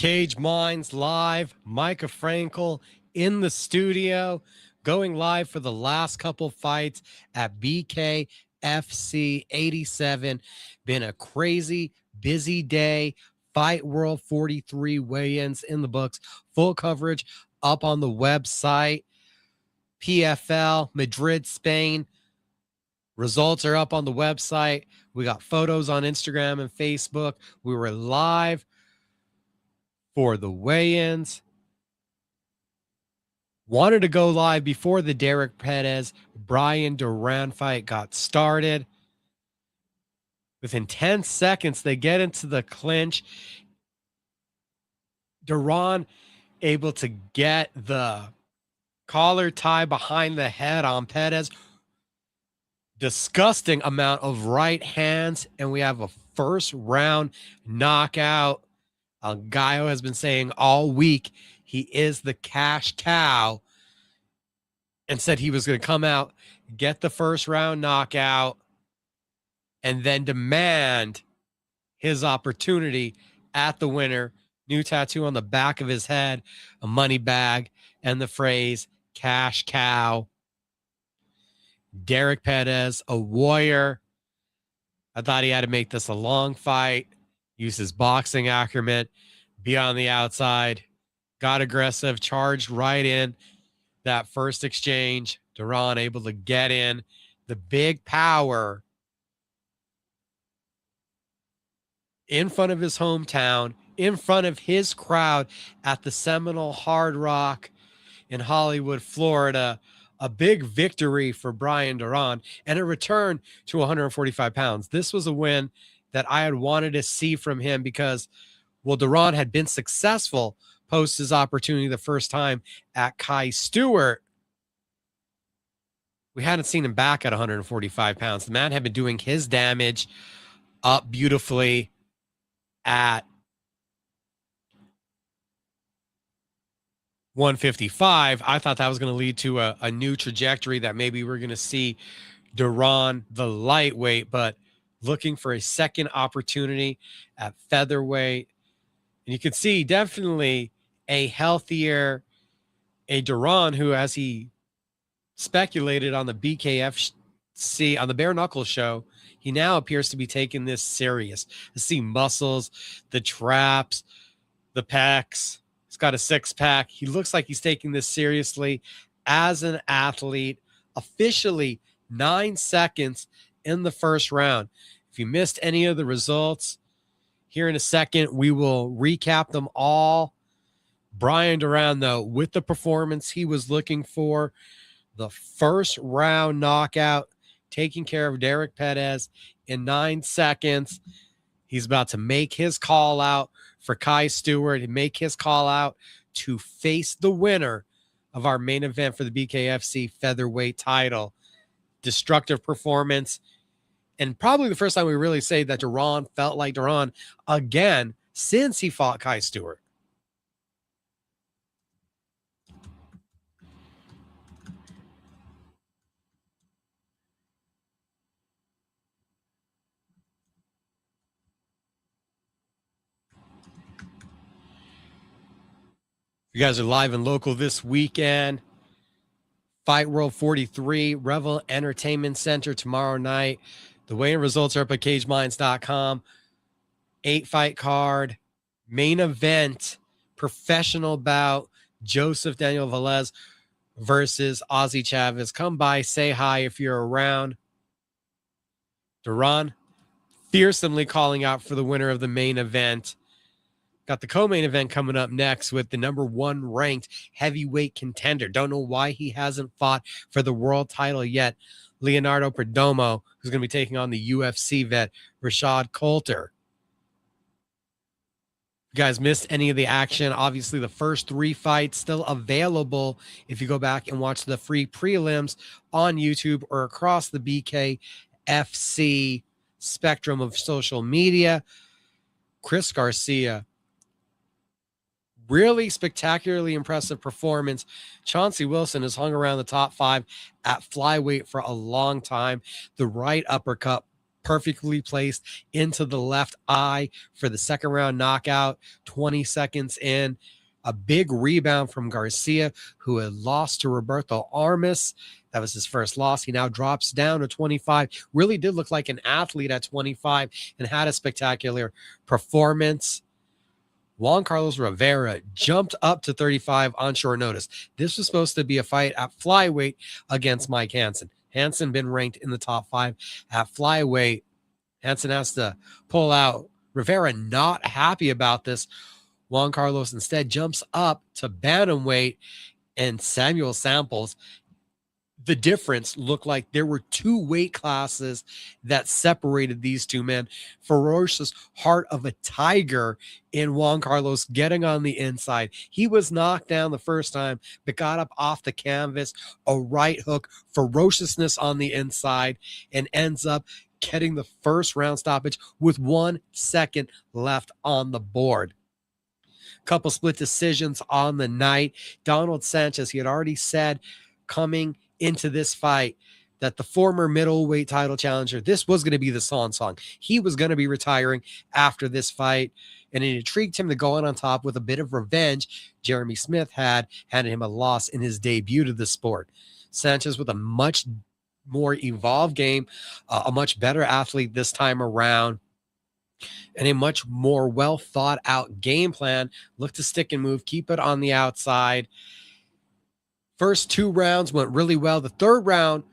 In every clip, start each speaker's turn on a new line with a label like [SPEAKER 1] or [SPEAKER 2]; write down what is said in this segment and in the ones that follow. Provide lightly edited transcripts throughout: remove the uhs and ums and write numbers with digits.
[SPEAKER 1] Cage Minds live, Mika Frankl in the studio, going live for the last couple fights at BKFC 87. Been a crazy, busy day. Fight World 43 weigh-ins in the books. Full coverage up on the website. PFL, Madrid, Spain. Results are up on the website. We got photos on Instagram and Facebook. We were live for the weigh-ins. Wanted to go live before the Derek Pettis Brian Duran fight got started. Within 10 seconds, they get into the clinch. Duran able to get the collar tie behind the head on Pettis. Disgusting amount of right hands, and we have a first round knockout. Gallo has been saying all week he is the cash cow and said he was going to come out, get the first round knockout, and then demand his opportunity at the winner. New tattoo on the back of his head, a money bag, and the phrase cash cow. Derek Pettis, a warrior. I thought he had to make this a long fight, use his boxing acumen, be on the outside, got aggressive, charged right in that first exchange. Duran able to get in the big power in front of his hometown, in front of his crowd at the Seminole Hard Rock in Hollywood, Florida. A big victory for Brian Duran and a return to 145 pounds. This was a win that I had wanted to see from him because, well, Duran had been successful post his opportunity the first time at Kai Stewart. We hadn't seen him back at 145 pounds. The man had been doing his damage up beautifully at 155. I thought that was going to lead to a new trajectory that maybe we're going to see Duran, the lightweight, but looking for a second opportunity at featherweight. And you can see definitely a healthier, a Duran who, as he speculated on the BKFC, on the Bare Knuckle show, he now appears to be taking this serious. I see muscles, the traps, the pecs. He's got a six-pack. He looks like he's taking this seriously as an athlete. Officially 9 seconds in the first round. If you missed any of the results, here in a second, we will recap them all. Brian Duran, though, with the performance he was looking for, the first round knockout, taking care of Derek Pettis in 9 seconds. He's about to make his call out for Kai Stewart and make his call out to face the winner of our main event for the BKFC featherweight title. Destructive performance. And probably the first time we really say that Duran felt like Duran again since he fought Kai Stewart. You guys are live and local this weekend. Fight World 43, Revel Entertainment Center tomorrow night. The weigh-in results are up at cageminds.com. 8-fight card, main event, professional bout, Joseph Daniel Velez versus Ozzy Chavez. Come by, say hi if you're around. Duran fearsomely calling out for the winner of the main event. Got the co-main event coming up next with the number 1 ranked heavyweight contender. Don't know why he hasn't fought for the world title yet. Leonardo Perdomo, who's going to be taking on the UFC vet, Rashad Coulter. If you guys missed any of the action, obviously the first 3 fights still available if you go back and watch the free prelims on YouTube or across the BKFC spectrum of social media. Chris Garcia, really spectacularly impressive performance. Chauncey Wilson has hung around the top 5 at flyweight for a long time. The right uppercut perfectly placed into the left eye for the second round knockout. 20 seconds in, a big rebound from Garcia, who had lost to Roberto Armas. That was his first loss. He now drops down to 25. Really did look like an athlete at 25 and had a spectacular performance. Juan Carlos Rivera jumped up to 35 on short notice. This was supposed to be a fight at flyweight against Mike Hansen. Hansen been ranked in the top 5 at flyweight. Hansen has to pull out. Rivera not happy about this. Juan Carlos instead jumps up to bantamweight, and Samuel Samples, the difference looked like there were 2 weight classes that separated these two men. Ferocious heart of a tiger in Juan Carlos getting on the inside. He was knocked down the first time, but got up off the canvas, a right hook, ferociousness on the inside, and ends up getting the first round stoppage with 1 second left on the board. Couple split decisions on the night. Donald Sanchez, he had already said coming into this fight that the former middleweight title challenger, this was going to be the song. He was going to be retiring after this fight, and it intrigued him to go on top with a bit of revenge. Jeremy Smith had handed him a loss in his debut to the sport. Sanchez with a much more evolved game, a much better athlete this time around, and a much more well thought out game plan. Look to stick and move, keep it on the outside. First 2 rounds went really well. The third round,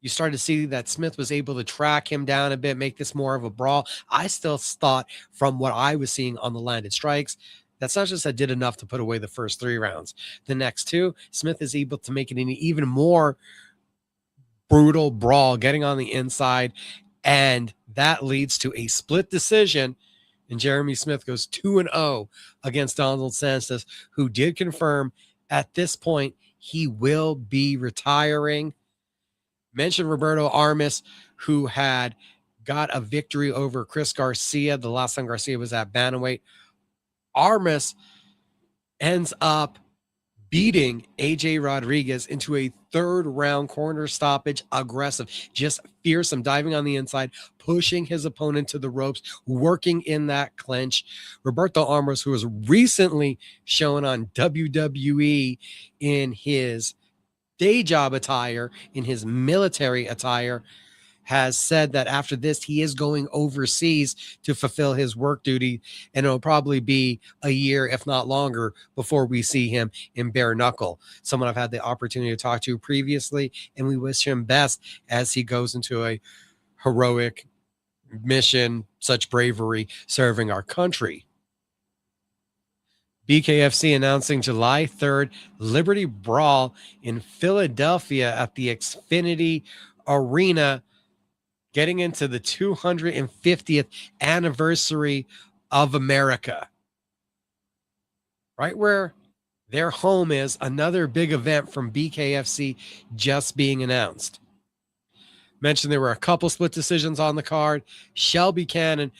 [SPEAKER 1] you started to see that Smith was able to track him down a bit, make this more of a brawl. I still thought from what I was seeing on the landed strikes, that Sanchez had did enough to put away the first 3 rounds. The next 2, Smith is able to make it an even more brutal brawl, getting on the inside, and that leads to a split decision, and Jeremy Smith goes 2-0 against Donald Sanchez, who did confirm at this point he will be retiring. Mentioned Roberto Armas, who had got a victory over Chris Garcia the last time Garcia was at bantamweight. Armas ends up beating AJ Rodriguez into a 3rd round corner stoppage, aggressive, just fearsome, diving on the inside, pushing his opponent to the ropes, working in that clinch. Roberto Armas, who was recently shown on WWE in his day job attire, in his military attire, has said that after this, he is going overseas to fulfill his work duty, and it'll probably be a year, if not longer, before we see him in bare knuckle. Someone I've had the opportunity to talk to previously, and we wish him best as he goes into a heroic mission, such bravery, serving our country. BKFC announcing July 3rd, Liberty Brawl in Philadelphia at the Xfinity Arena, getting into the 250th anniversary of America. Right where their home is, another big event from BKFC just being announced. Mentioned there were a couple split decisions on the card. Shelby Cannon,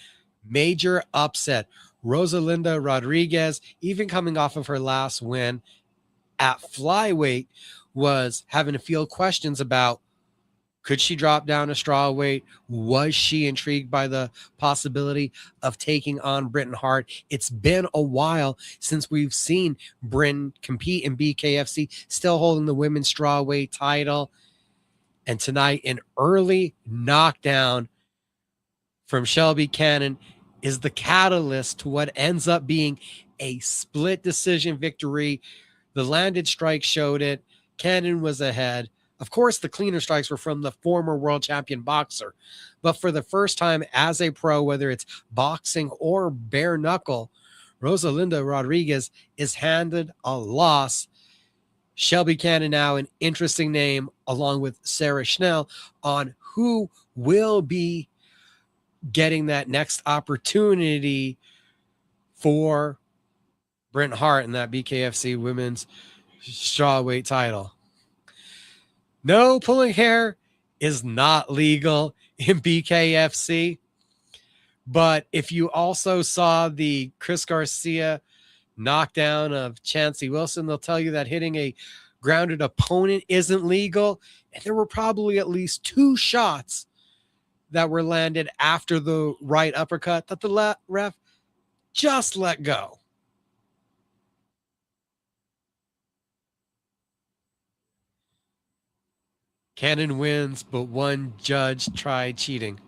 [SPEAKER 1] major upset. Rosalinda Rodriguez, even coming off of her last win at flyweight, was having to field questions about, could she drop down a strawweight? Was she intrigued by the possibility of taking on Britton Hart? It's been a while since we've seen Britton compete in BKFC, still holding the women's strawweight title. And tonight, an early knockdown from Shelby Cannon is the catalyst to what ends up being a split decision victory. The landed strike showed it. Cannon was ahead. Of course, the cleaner strikes were from the former world champion boxer. But for the first time as a pro, whether it's boxing or bare knuckle, Rosalinda Rodriguez is handed a loss. Shelby Cannon now an interesting name, along with Sarah Schnell, on who will be getting that next opportunity for Brent Hart in that BKFC women's strawweight title. No, pulling hair is not legal in BKFC. But if you also saw the Chris Garcia knockdown of Chancey Wilson, they'll tell you that hitting a grounded opponent isn't legal. And there were probably at least 2 shots that were landed after the right uppercut that the ref just let go. Cannon wins, but one judge tried cheating.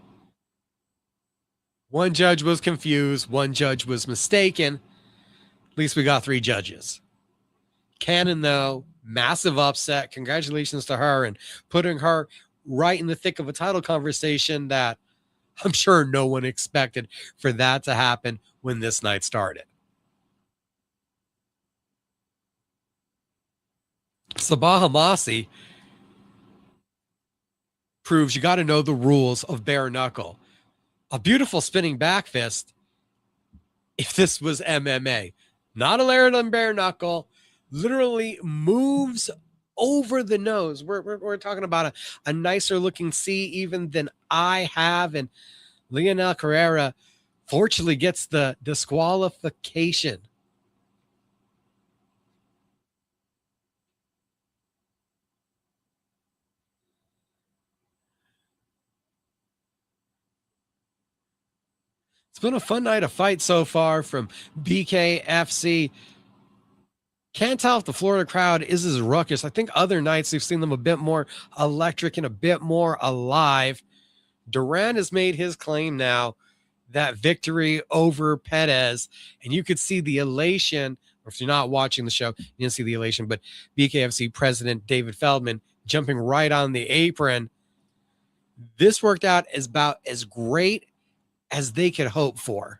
[SPEAKER 1] One judge was confused. One judge was mistaken. At least we got 3 judges. Cannon, though, massive upset. Congratulations to her and putting her right in the thick of a title conversation that I'm sure no one expected for that to happen when this night started. Sabah Hamasi proves you got to know the rules of bare knuckle. A beautiful spinning back fist if this was MMA. Not a layered on bare knuckle, literally moves over the nose. We're talking about a nicer looking C even than I have. And Leonel Carrera fortunately gets the disqualification. It's been a fun night of fights so far from BKFC. Can't tell if the Florida crowd is as ruckus. I think other nights we've seen them a bit more electric and a bit more alive. Duran has made his claim now, that victory over Perez, and you could see the elation, or if you're not watching the show, you didn't see the elation, but BKFC president David Feldman jumping right on the apron. This worked out as about as great as they could hope for.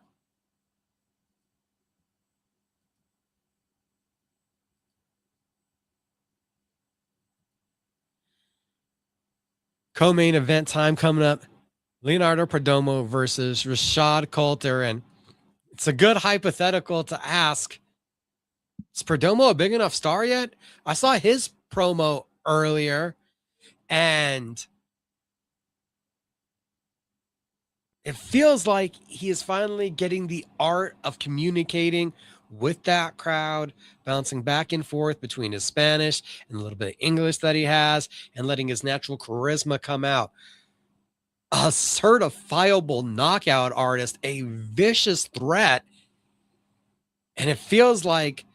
[SPEAKER 1] Co-main event time coming up. Leonardo Perdomo versus Rashad Coulter. And it's a good hypothetical to ask. Is Perdomo a big enough star yet? I saw his promo earlier, and it feels like he is finally getting the art of communicating with that crowd, bouncing back and forth between his Spanish and a little bit of English that he has, and letting his natural charisma come out. A certifiable knockout artist, a vicious threat. And it feels like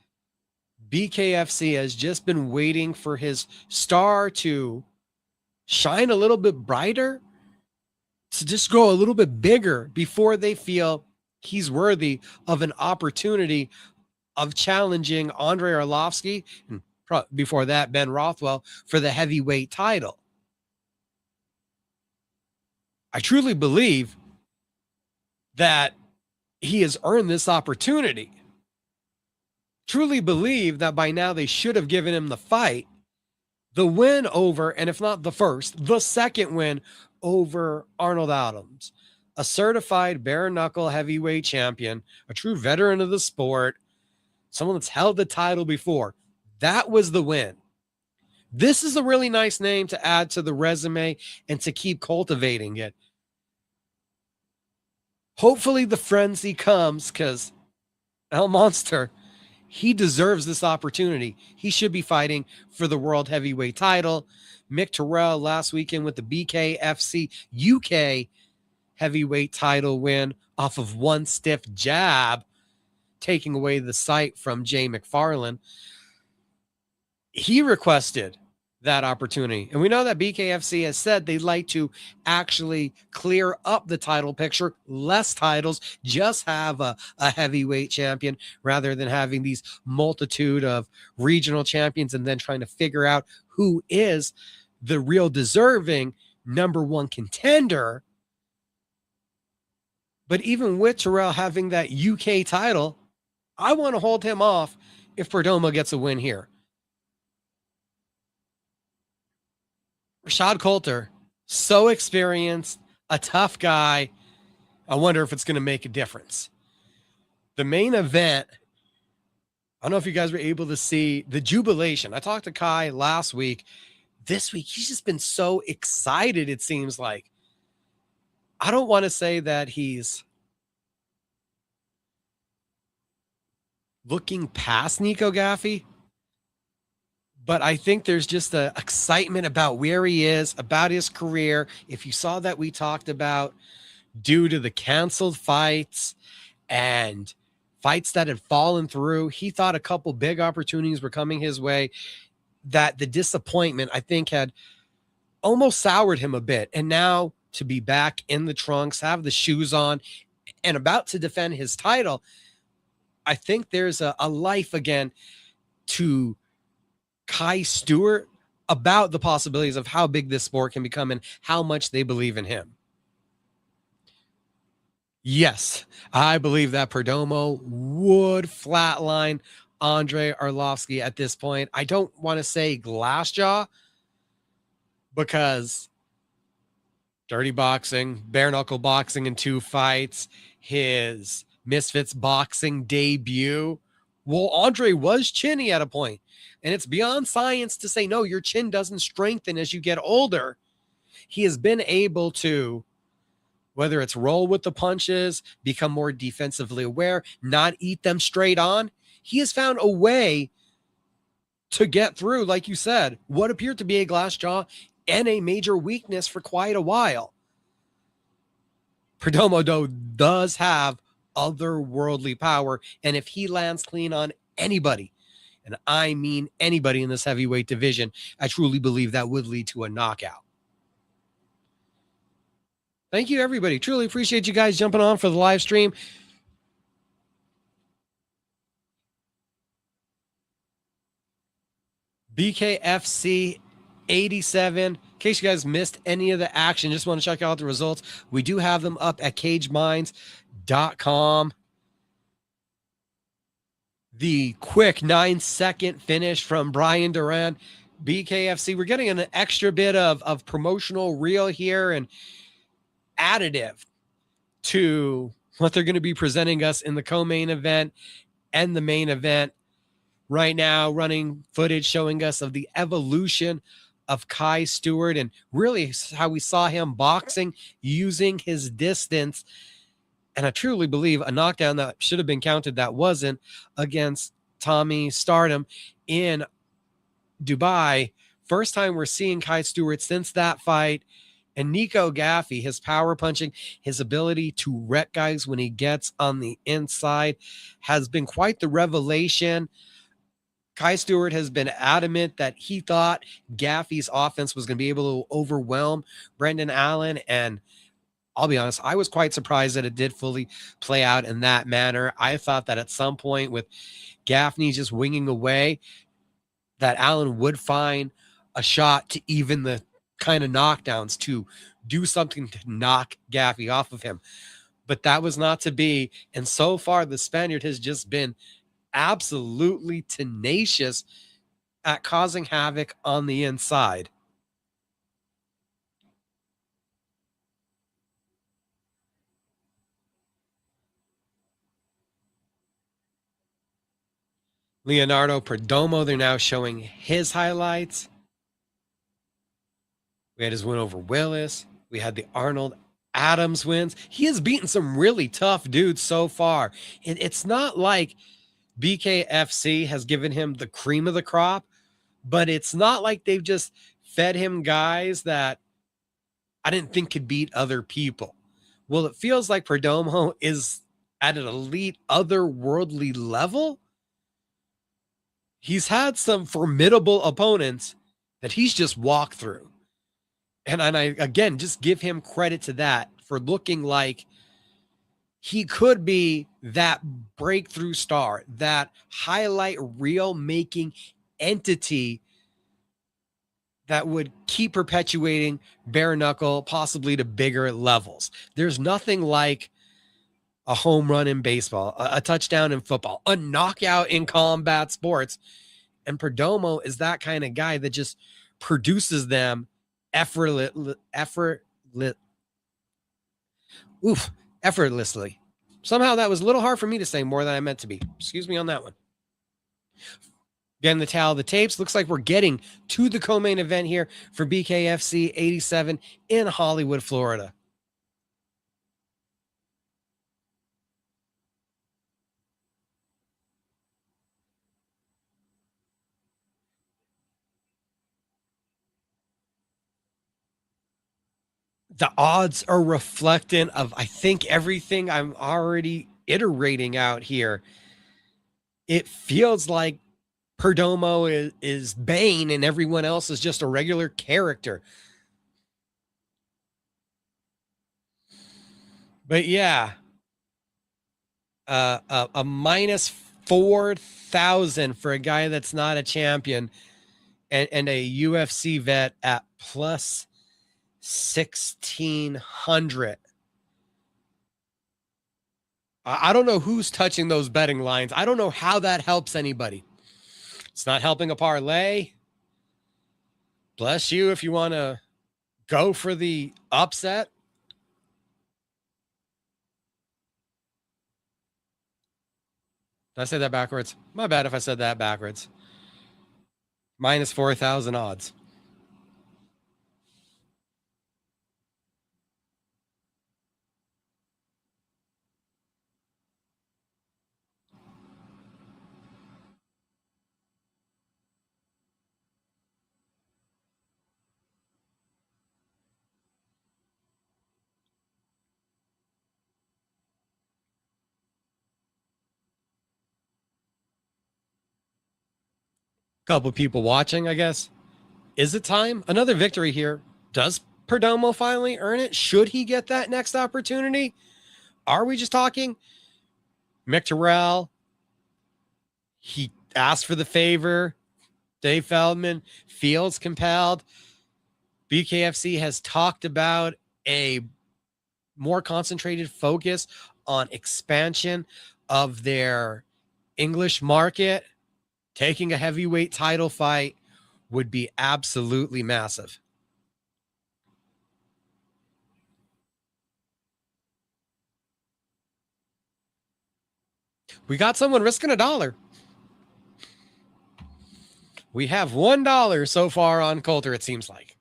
[SPEAKER 1] BKFC has just been waiting for his star to shine a little bit brighter, to just grow a little bit bigger before they feel he's worthy of an opportunity of challenging Andre Arlovsky, and before that, Ben Rothwell, for the heavyweight title. I truly believe that he has earned this opportunity. Truly believe that by now they should have given him the fight. The win over, and if not the first, the second win over Arnold Adams, a certified bare knuckle heavyweight champion, a true veteran of the sport, someone that's held the title before. That was the win. This is a really nice name to add to the resume and to keep cultivating it. Hopefully the frenzy comes, because El Monster, he deserves this opportunity. He should be fighting for the world heavyweight title. Mick Terrell last weekend with the BKFC UK heavyweight title win off of one stiff jab, taking away the sight from Jay McFarland. He requested that opportunity. And we know that BKFC has said they'd like to actually clear up the title picture, less titles, just have a heavyweight champion rather than having these multitude of regional champions and then trying to figure out who is the real deserving number one contender. But even with Terrell having that UK title, I want to hold him off if Perdomo gets a win here. Rashad Coulter, so experienced, a tough guy. I wonder if it's going to make a difference. The main event, I don't know if you guys were able to see the jubilation. I talked to Kai last week. This week, he's just been so excited, it seems like. I don't want to say that he's looking past Nico Gaffey, but I think there's just a excitement about where he is, about his career. If you saw that we talked about due to the canceled fights and fights that had fallen through, he thought a couple big opportunities were coming his way, that the disappointment, I think, had almost soured him a bit. And now to be back in the trunks, have the shoes on, and about to defend his title, I think there's a life again to Kai Stewart about the possibilities of how big this sport can become and how much they believe in him. Yes, I believe that Perdomo would flatline Andre Arlovsky at this point. I don't want to say Glassjaw because dirty boxing, bare knuckle boxing in 2 fights, his Misfits boxing debut. Well, Andre was chinny at a point, and it's beyond science to say, no, your chin doesn't strengthen as you get older. He has been able to, whether it's roll with the punches, become more defensively aware, not eat them straight on. He has found a way to get through, like you said, what appeared to be a glass jaw and a major weakness for quite a while. Perdomo, though, does have otherworldly power, and if he lands clean on anybody, and I mean anybody in this heavyweight division, I truly believe that would lead to a knockout. Thank you, everybody. Truly appreciate you guys jumping on for the live stream. BKFC 87. In case you guys missed any of the action, just want to check out the results. We do have them up at cageminds.com. The quick 9-second finish from Brian Duran. BKFC, we're getting an extra bit of promotional reel here and additive to what they're going to be presenting us in the co-main event and the main event. Right now, running footage showing us of the evolution of Kai Stewart and really how we saw him boxing using his distance. And I truly believe a knockdown that should have been counted that wasn't, against Tommy Stardom in Dubai. First time we're seeing Kai Stewart since that fight. And Nico Gaffey, his power punching, his ability to wreck guys when he gets on the inside has been quite the revelation. Kai Stewart has been adamant that he thought Gaffey's offense was going to be able to overwhelm Brendan Allen. And I'll be honest, I was quite surprised that it did fully play out in that manner. I thought that at some point with Gaffney just winging away, that Allen would find a shot to even the kind of knockdowns to do something to knock Gaffey off of him. But that was not to be. And so far, the Spaniard has just been absolutely tenacious at causing havoc on the inside. Leonardo Perdomo, they're now showing his highlights. We had his win over Willis. We had the Arnold Adams wins. He has beaten some really tough dudes so far. And it's not like BKFC has given him the cream of the crop, but it's not like they've just fed him guys that I didn't think could beat other people. Well, it feels like Perdomo is at an elite, otherworldly level. He's had some formidable opponents that he's just walked through. And I, again, just give him credit to that for looking like he could be that breakthrough star, that highlight reel making entity that would keep perpetuating bare knuckle, possibly to bigger levels. There's nothing like a home run in baseball, a touchdown in football, a knockout in combat sports. And Perdomo is that kind of guy that just produces them effortlessly. Somehow that was a little hard for me to say more than I meant to be. Excuse me on that one. Again, the tally of the tapes. Looks like we're getting to the co-main event here for BKFC 87 in Hollywood, Florida. The odds are reflectant of, I think, everything I'm already iterating out here. It feels like Perdomo is Bane and everyone else is just a regular character. But yeah, a minus 4,000 for a guy that's not a champion, and a UFC vet at plus 1,600. I don't know who's touching those betting lines. I don't know how that helps anybody. It's not helping a parlay. Bless you if you want to go for the upset. Did I say that backwards? My bad if I said that backwards. Minus 4,000 odds. Couple people watching, I guess. Is it time? Another victory here. Does Perdomo finally earn it? Should he get that next opportunity? Are we just talking? Mick Terrell, he asked for the favor. Dave Feldman feels compelled. BKFC has talked about a more concentrated focus on expansion of their English market. Taking a heavyweight title fight would be absolutely massive. We got someone risking $1. We have $1 so far on Coulter, it seems like.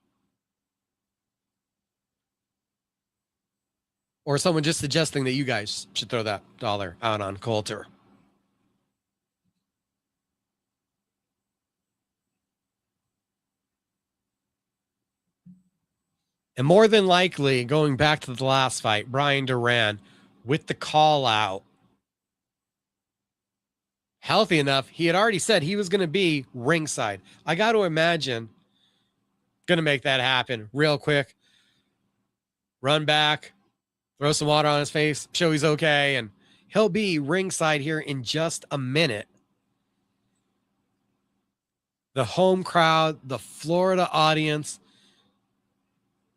[SPEAKER 1] Or someone just suggesting that you guys should throw that $1 out on Coulter. And more than likely, going back to the last fight, Brian Duran, with the call out, healthy enough, he had already said he was going to be ringside. I got to imagine going to make that happen real quick. Run back, throw some water on his face, show he's okay, and he'll be ringside here in just a minute. The home crowd, the Florida audience,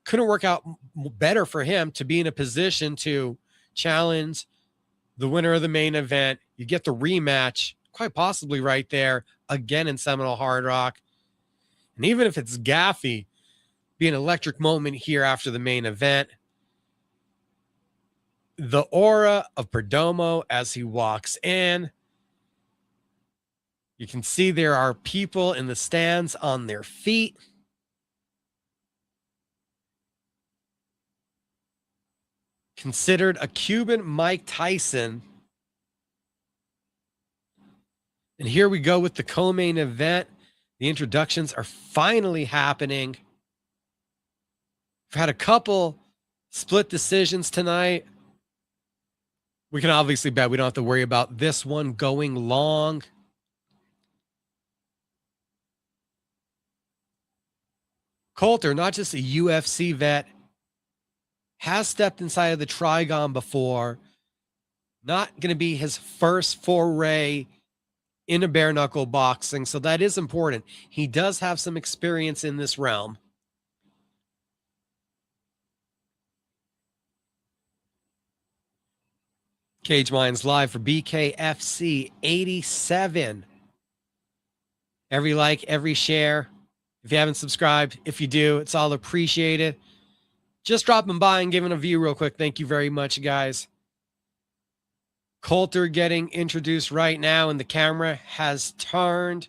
[SPEAKER 1] couldn't work out better for him to be in a position to challenge the winner of the main event. You get the rematch, quite possibly right there, again in Seminole Hard Rock. And even if it's Gaffey, be an electric moment here after the main event. The aura of Perdomo as he walks in. You can see there are people in the stands on their feet. Considered a Cuban Mike Tyson. And here we go with the co-main event. The introductions are finally happening. We've had a couple split decisions tonight. We can obviously bet we don't have to worry about this one going long. Coulter, not just a UFC vet, has stepped inside of the Trigon before. Not going to be his first foray in a bare knuckle boxing, so that is important. He does have some experience in this realm. Cage Minds live for BKFC 87. Every like, every share. If you haven't subscribed, if you do, it's all appreciated. Just dropping by and giving a view real quick. Thank you very much, guys. Coulter getting introduced right now, and the camera has turned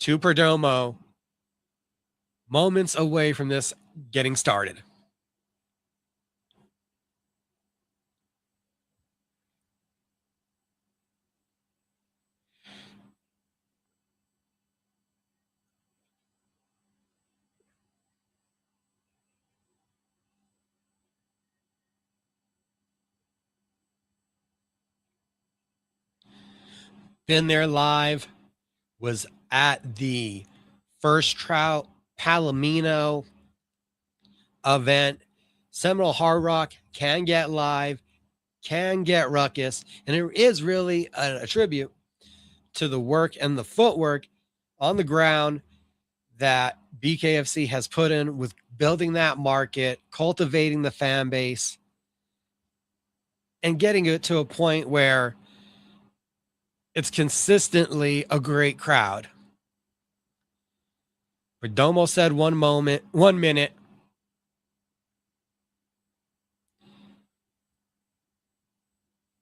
[SPEAKER 1] to Perdomo. Moments away from this getting started. Been there live, was at the first Trout Palomino event. Seminole Hard Rock can get live, can get ruckus, and it is really a tribute to the work and the footwork on the ground that BKFC has put in with building that market, cultivating the fan base, and getting it to a point where it's consistently a great crowd. Perdomo said 1 minute.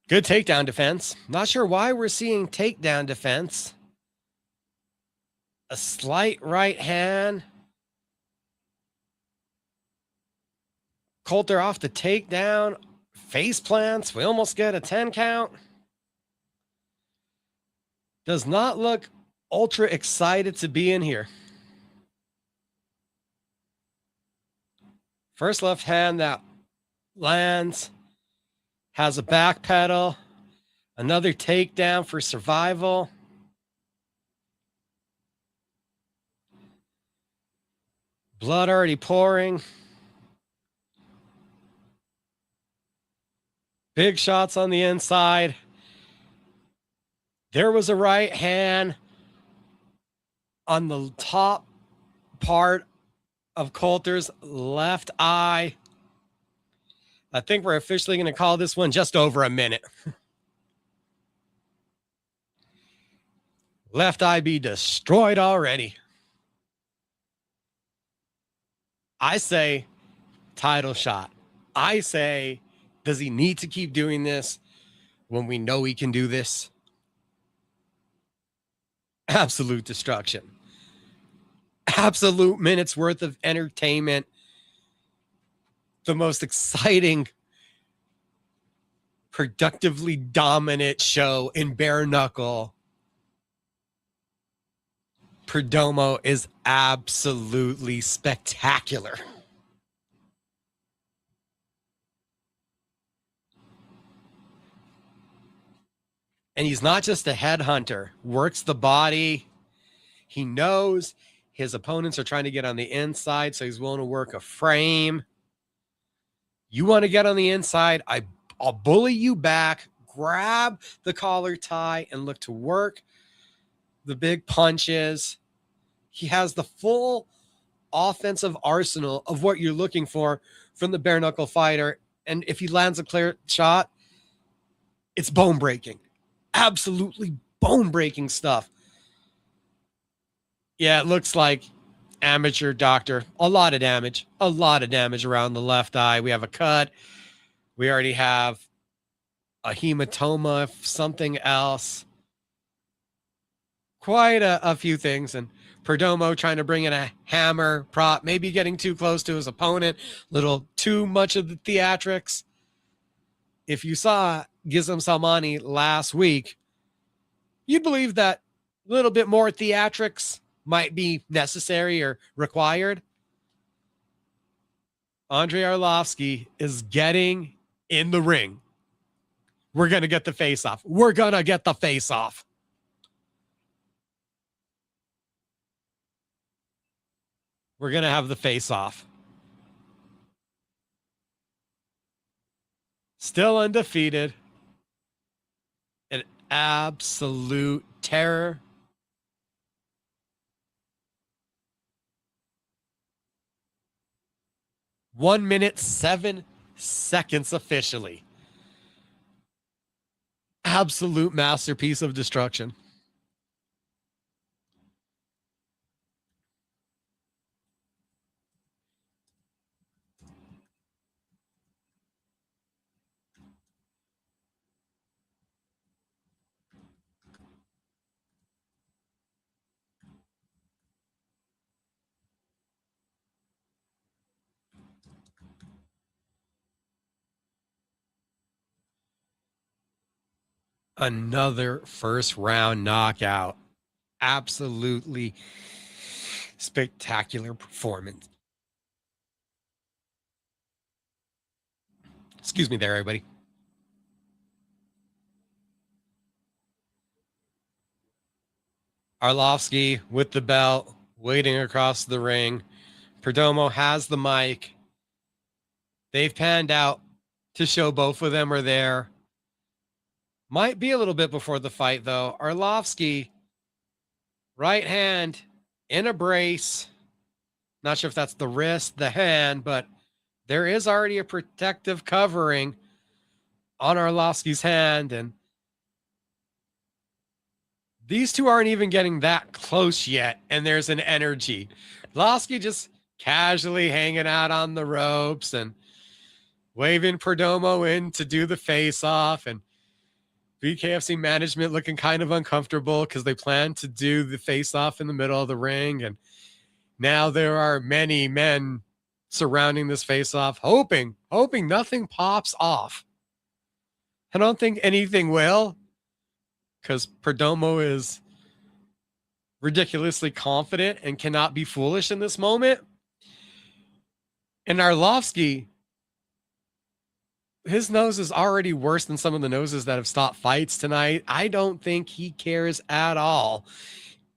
[SPEAKER 1] Good takedown defense. Not sure why we're seeing takedown defense. A slight right hand. Coulter off the takedown. Face plants. We almost get a 10 count. Does not look ultra excited to be in here. First left hand that lands. Has a back pedal. Another takedown for survival. Blood already pouring. Big shots on the inside. There was a right hand on the top part of Coulter's left eye. I think we're officially going to call this one just over a minute. Left eye be destroyed already. I say title shot. I say, does he need to keep doing this when we know he can do this? Absolute destruction. Absolute minutes worth of entertainment. The most exciting, productively dominant show in bare knuckle. Perdomo is absolutely spectacular. And he's not just a headhunter, works the body. He knows his opponents are trying to get on the inside, so he's willing to work a frame. You want to get on the inside, I'll bully you back, grab the collar tie, and look to work the big punches. He has the full offensive arsenal of what you're looking for from the bare knuckle fighter. And if he lands a clear shot, it's bone breaking. Absolutely bone breaking stuff. Yeah, it looks like amateur doctor. A lot of damage around the left eye. We have a cut. We already have a hematoma, something else. Quite a few things. And Perdomo trying to bring in a hammer prop, maybe getting too close to his opponent, little too much of the theatrics. If you saw Gizem Salmani last week, you'd believe that a little bit more theatrics might be necessary or required. Andrei Arlovsky is getting in the ring. We're going to get the face off. We're going to get the face off. We're going to have the face off. Still undefeated. An absolute terror. One minute, 7 seconds officially. Absolute masterpiece of destruction. Another first round knockout. Absolutely spectacular performance. Excuse me there, everybody. Arlovsky with the belt, waiting across the ring. Perdomo has the mic. They've panned out to show both of them are there. Might be a little bit before the fight, though. Arlovsky, right hand in a brace. Not sure if that's the wrist, the hand, but there is already a protective covering on Arlovsky's hand, and these two aren't even getting that close yet, and there's an energy. Arlovsky just casually hanging out on the ropes and waving Perdomo in to do the face-off, and BKFC management looking kind of uncomfortable because they plan to do the face-off in the middle of the ring, and now there are many men surrounding this face-off, hoping nothing pops off. I don't think anything will, because Perdomo is ridiculously confident and cannot be foolish in this moment. And Arlovsky, his nose is already worse than some of the noses that have stopped fights tonight. I don't think he cares at all,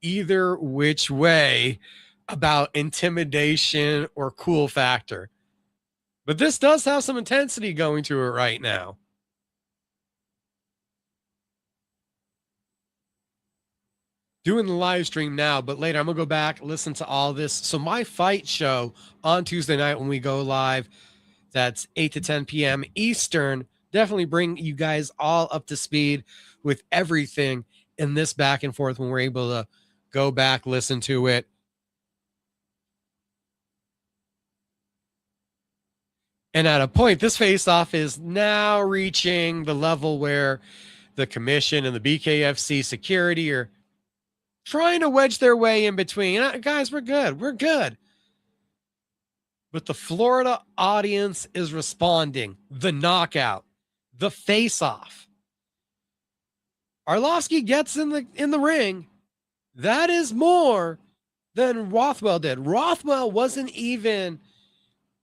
[SPEAKER 1] either which way, about intimidation or cool factor. But this does have some intensity going to it right now. Doing the live stream now, but later I'm going to go back, listen to all this. So my fight show on Tuesday night when we go live, that's 8 to 10 p.m. Eastern. Definitely bring you guys all up to speed with everything in this back and forth when we're able to go back, listen to it. And at a point, this face-off is now reaching the level where the commission and the BKFC security are trying to wedge their way in between. Guys, we're good. We're good. But the Florida audience is responding. The knockout, the face-off. Arlovsky gets in the ring. That is more than Rothwell did. Rothwell wasn't even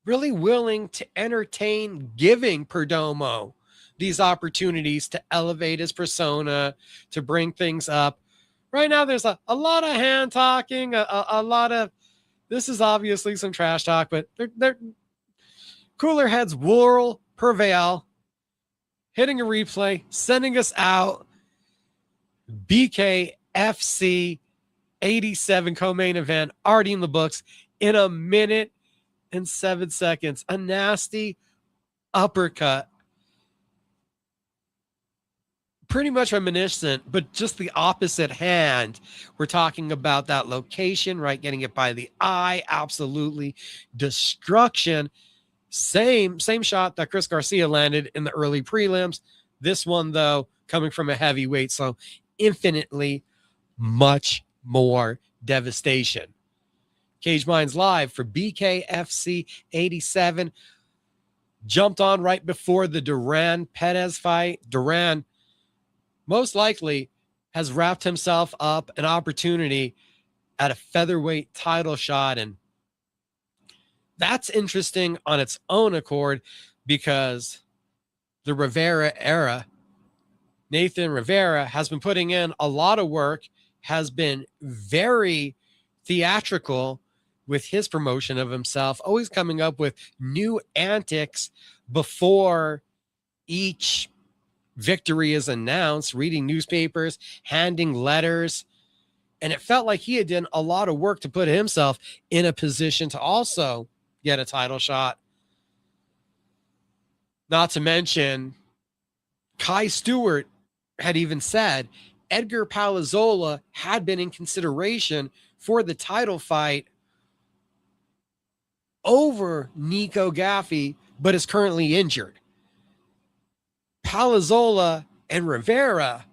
[SPEAKER 1] really willing to entertain giving Perdomo these opportunities to elevate his persona, to bring things up. Right now, there's a lot of hand talking, a lot of, this is obviously some trash talk, but they're cooler heads will prevail. Hitting a replay, sending us out. BKFC 87 co-main event already in the books in 1 minute and 7 seconds. A nasty uppercut. Pretty much reminiscent, but just the opposite hand. We're talking about that location, right? Getting it by the eye. Absolutely destruction. Same shot that Chris Garcia landed in the early prelims. This one, though, coming from a heavyweight, so infinitely much more devastation. Cage Minds Live for BKFC 87. Jumped on right before the Duran Perez fight. Duran most likely has wrapped himself up an opportunity at a featherweight title shot. And that's interesting on its own accord because the Rivera era, Nathan Rivera, has been putting in a lot of work, has been very theatrical with his promotion of himself, always coming up with new antics before each victory is announced, reading newspapers, handing letters. And it felt like he had done a lot of work to put himself in a position to also get a title shot. Not to mention, Kai Stewart had even said Edgar Palazzola had been in consideration for the title fight over Nico Gaffey, but is currently injured. Palazzola and Rivera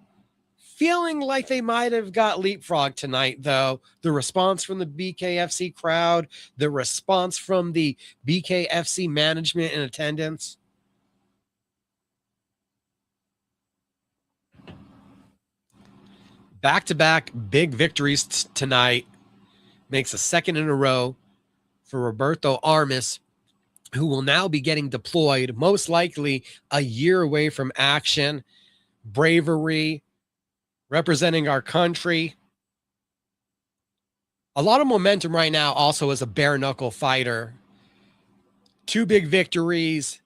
[SPEAKER 1] feeling like they might have got leapfrogged tonight, though. The response from the BKFC crowd, the response from the BKFC management in attendance. Back-to-back big victories tonight. Makes a second in a row for Roberto Armas, who will now be getting deployed, most likely a year away from action. Bravery, representing our country. A lot of momentum right now, also as a bare knuckle fighter. Two big victories,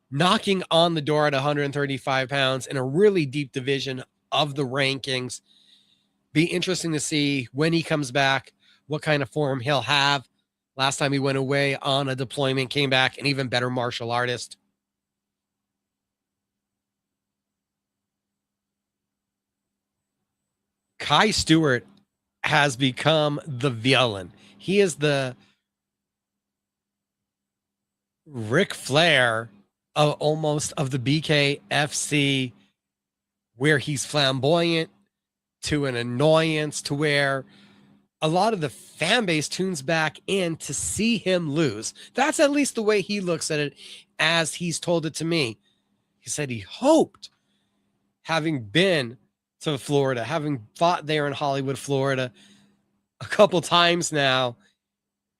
[SPEAKER 1] knocking on the door at 135 pounds in a really deep division of the rankings. Be interesting to see when he comes back, what kind of form he'll have. Last time he went away on a deployment, came back an even better martial artist. Kai Stewart has become the villain. He is the Ric Flair of almost of the BKFC, where he's flamboyant to an annoyance, to where a lot of the fan base tunes back in to see him lose. That's at least the way he looks at it, as he's told it to me. He said he hoped, having been to Florida, having fought there in Hollywood, Florida, a couple times now,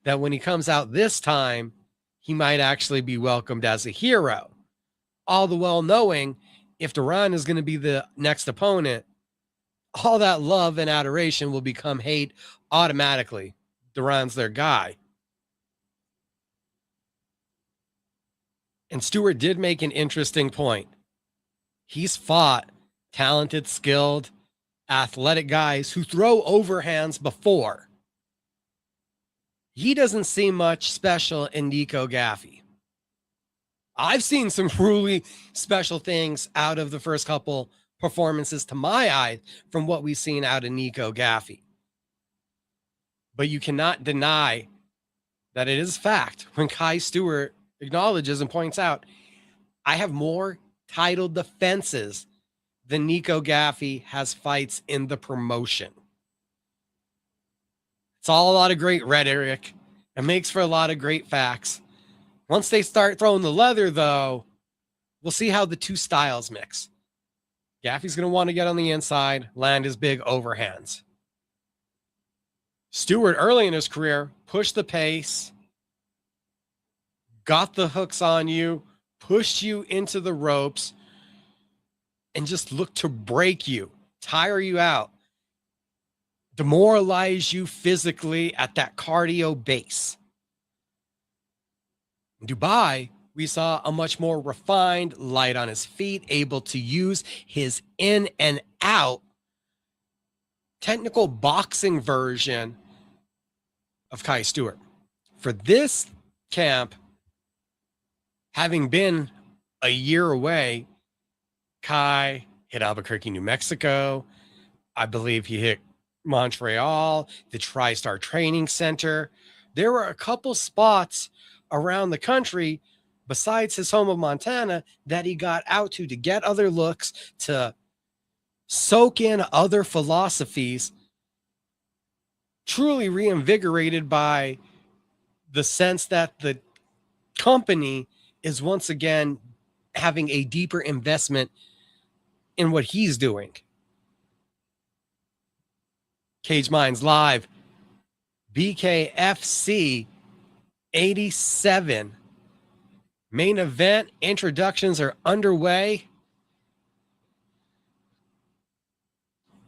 [SPEAKER 1] that when he comes out this time, he might actually be welcomed as a hero. All the well knowing, if Duran is going to be the next opponent, all that love and adoration will become hate automatically. Duran's their guy. And Stewart did make an interesting point. He's fought talented, skilled, athletic guys who throw overhands before. He doesn't see much special in Nico Gaffey. I've seen some really special things out of the first couple performances to my eye from what we've seen out of Nico Gaffey. But you cannot deny that it is fact when Kai Stewart acknowledges and points out, I have more title defenses than Nico Gaffey has fights in the promotion. It's all a lot of great rhetoric. It makes for a lot of great facts. Once they start throwing the leather, though, we'll see how the two styles mix. Gaffey's going to want to get on the inside, land his big overhands. Stewart, early in his career, pushed the pace, got the hooks on you, pushed you into the ropes, and just looked to break you, tire you out, demoralize you physically at that cardio base. In Dubai, we saw a much more refined, light on his feet, able to use his in and out technical boxing version of Kai Stewart. For this camp, having been a year away, Kai hit Albuquerque, New Mexico. I believe he hit Montreal, the TriStar Training Center. There were a couple spots around the country besides his home of Montana that he got out to get other looks, to soak in other philosophies, truly reinvigorated by the sense that the company is once again having a deeper investment in what he's doing. Cage Minds Live, BKFC 87. Main event introductions are underway.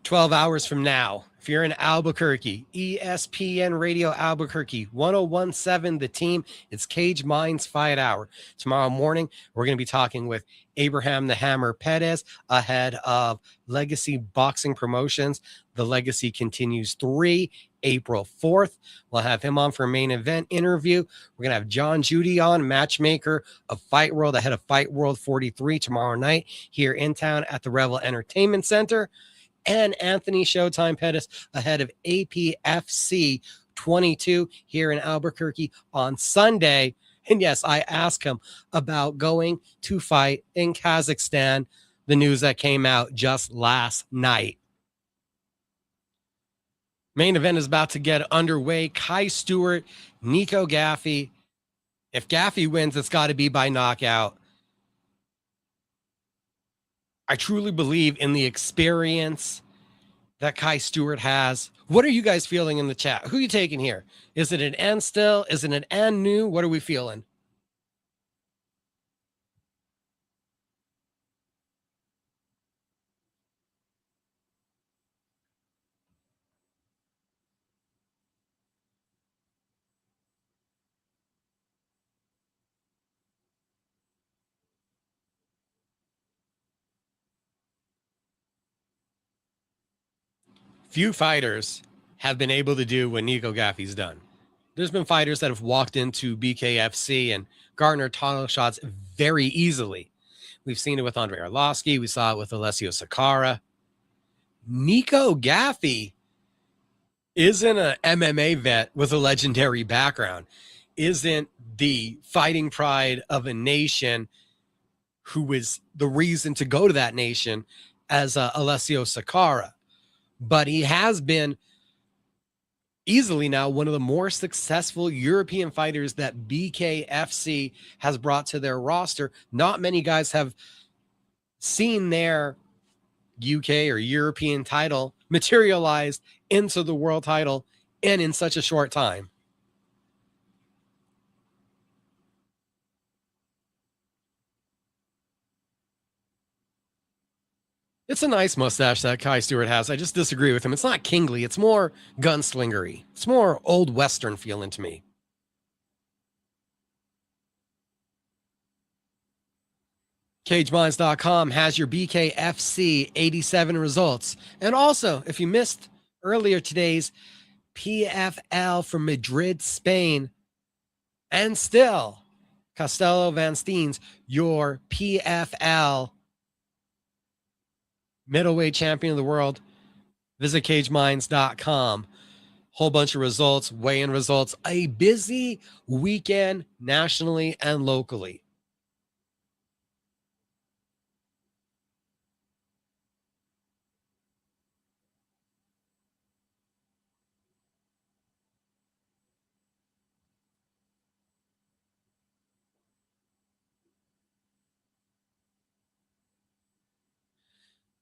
[SPEAKER 1] 12 hours from now, if you're in Albuquerque, ESPN Radio Albuquerque, 1017 The Team. It's Cage Minds Fight Hour. Tomorrow morning, we're going to be talking with Abraham the Hammer Perez ahead of Legacy Boxing Promotions. The Legacy continues 3, April 4th. We'll have him on for a main event interview. We're going to have John Judy on, matchmaker of Fight World, ahead of Fight World 43 tomorrow night here in town at the Revel Entertainment Center. And Anthony Showtime Pettis ahead of APFC 22 here in Albuquerque on Sunday. And yes, I asked him about going to fight in Kazakhstan, the news that came out just last night. Main event is about to get underway. Kai Stewart, Nico Gaffey. If Gaffey wins, it's got to be by knockout. I truly believe in the experience that Kai Stewart has. What are you guys feeling in the chat? Who are you taking here? Is it an N still? Is it an N new? What are we feeling? Few fighters have been able to do what Nico Gaffey's done. There's been fighters that have walked into BKFC and garnered title shots very easily. We've seen it with Andre Arlovsky. We saw it with Alessio Sakara. Nico Gaffey isn't an MMA vet with a legendary background, isn't the fighting pride of a nation who was the reason to go to that nation as Alessio Sakara. But he has been easily now one of the more successful European fighters that BKFC has brought to their roster. Not many guys have seen their UK or European title materialized into the world title and in such a short time. It's a nice mustache that Kai Stewart has. I just disagree with him. It's not kingly. It's more gunslingery. It's more old Western feeling to me. CageMinds.com has your BKFC 87 results. And also, if you missed earlier today's PFL from Madrid, Spain, and still Costello Van Steens, your PFL middleweight champion of the world, visit CageMinds.com. Whole bunch of results, weigh-in results, a busy weekend nationally and locally.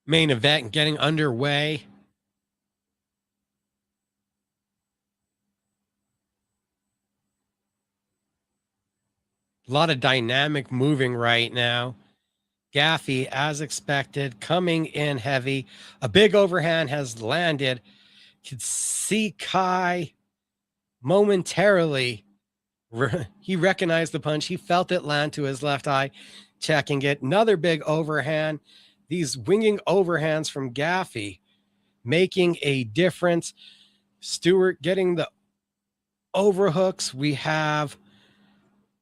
[SPEAKER 1] Main event getting underway. A lot of dynamic moving right now. Gaffey, as expected, coming in heavy. A big overhand has landed. Could see Kai momentarily. He recognized the punch. He felt it land to his left eye, checking it. Another big overhand. These winging overhands from Gaffey making a difference. Stewart getting the overhooks. We have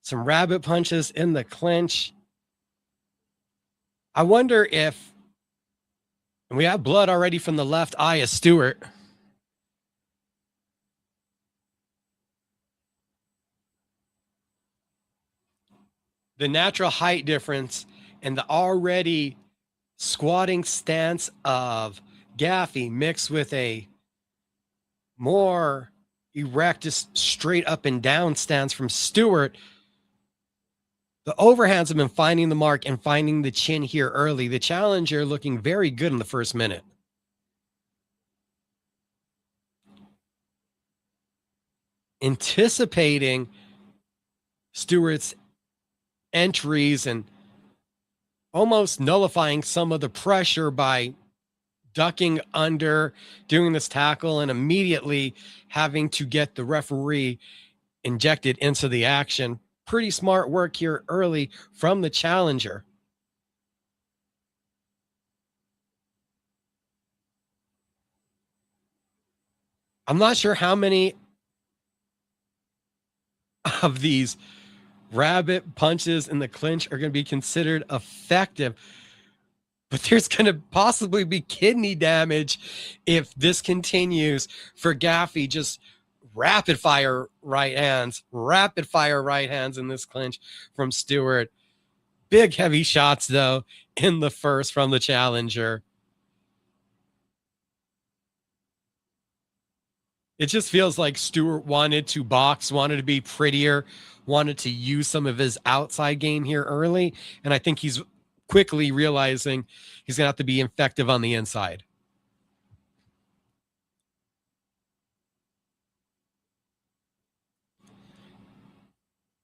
[SPEAKER 1] some rabbit punches in the clinch. I wonder if, and we have blood already from the left eye of Stewart. The natural height difference and the already squatting stance of Gaffey mixed with a more erect, just straight up and down stance from Stewart. The overhands have been finding the mark and finding the chin here early. The challenger looking very good in the first minute. Anticipating Stewart's entries and almost nullifying some of the pressure by ducking under, doing this tackle, and immediately having to get the referee injected into the action. Pretty smart work here early from the challenger. I'm not sure how many of these rabbit punches in the clinch are going to be considered effective, but there's going to possibly be kidney damage if this continues for Gaffey. Just rapid fire right hands in this clinch from Stewart. Big heavy shots though in the first from the challenger. It just feels like Stewart wanted to box, wanted to be prettier, wanted to use some of his outside game here early. And I think he's quickly realizing he's going to have to be effective on the inside.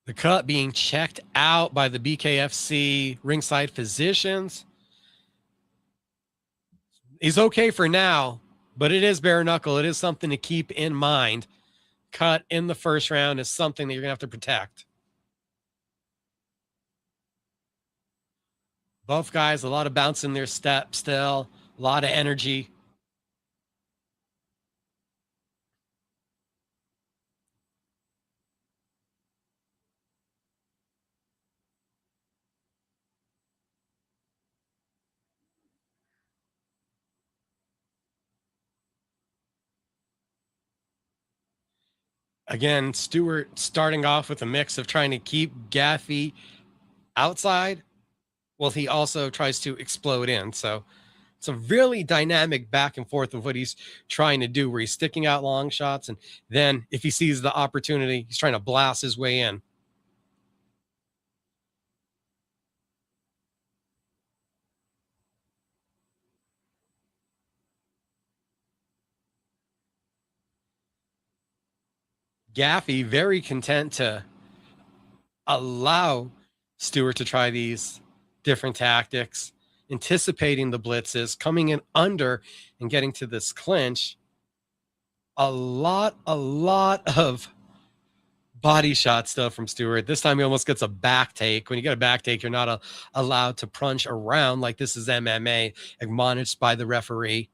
[SPEAKER 1] The cut being checked out by the BKFC ringside physicians. He's okay for now, but it is bare knuckle. It is something to keep in mind. Cut in the first round is something that you're going to have to protect. Both guys, a lot of bounce in their step still, a lot of energy. Again, Stewart starting off with a mix of trying to keep Gaffey outside, while he also tries to explode in. So it's a really dynamic back and forth of what he's trying to do, where he's sticking out long shots, and then if he sees the opportunity, he's trying to blast his way in. Gaffey very content to allow Stewart to try these different tactics, anticipating the blitzes, coming in under and getting to this clinch. A lot of body shot stuff from Stewart. This time he almost gets a back take. When you get a back take, you're not allowed to punch around like this is MMA, admonished by the referee.